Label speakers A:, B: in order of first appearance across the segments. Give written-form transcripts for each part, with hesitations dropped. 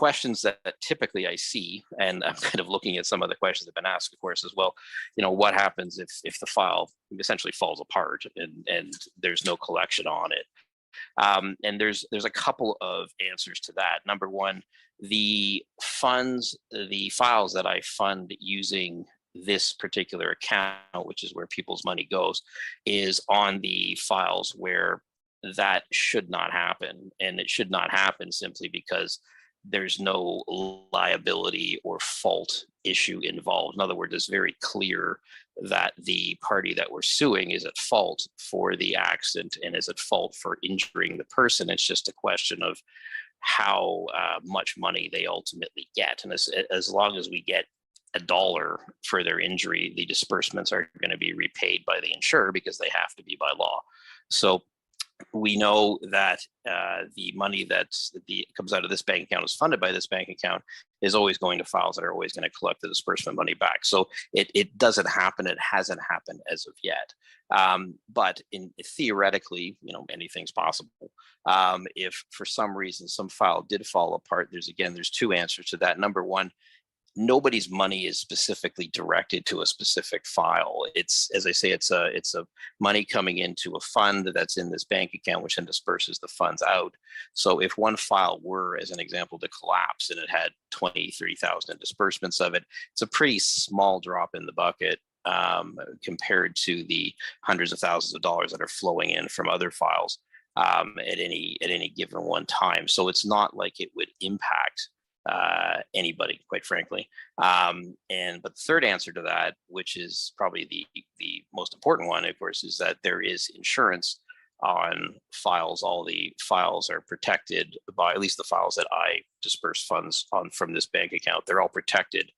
A: questions that typically I see, and I'm kind of looking at some of the questions that have been asked, of course, as well. What happens if the file essentially falls apart and there's no collection on it? And there's a couple of answers to that. Number one, the files that I fund using this particular account, which is where people's money goes, is on the files where that should not happen. And it should not happen simply because there's no liability or fault issue involved. In other words, it's very clear that the party that we're suing is at fault for the accident and is at fault for injuring the person. It's just a question of how much money they ultimately get. And as long as we get a dollar for their injury, the disbursements are going to be repaid by the insurer because they have to be by law. So we know that the money that comes out of this bank account is funded by this bank account is always going to files that are always going to collect the disbursement money back. So it doesn't happen. It hasn't happened as of yet. But theoretically, anything's possible. If for some reason some file did fall apart, there's two answers to that. Number one, nobody's money is specifically directed to a specific file. It's, as I say, it's a money coming into a fund that's in this bank account, which then disperses the funds out. So if one file were, as an example, to collapse and it had 20, 30,000 disbursements of it, it's a pretty small drop in the bucket compared to the hundreds of thousands of dollars that are flowing in from other files at any given one time. So it's not like it would impact anybody, quite frankly. But the third answer to that, which is probably the most important one, of course, is that there is insurance on files. All the files are protected by, at least the files that I disperse funds on from this bank account, they're all protected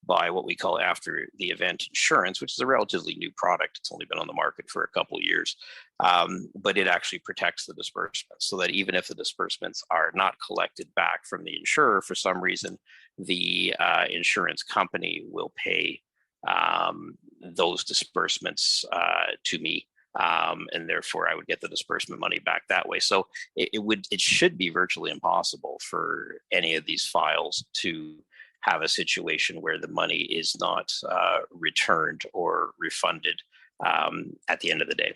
A: by what we call after the event insurance, which is a relatively new product. It's only been on the market for a couple of years, but it actually protects the disbursements so that even if the disbursements are not collected back from the insurer for some reason, the insurance company will pay those disbursements to me. And therefore I would get the disbursement money back that way. So it should be virtually impossible for any of these files to have a situation where the money is not returned or refunded at the end of the day.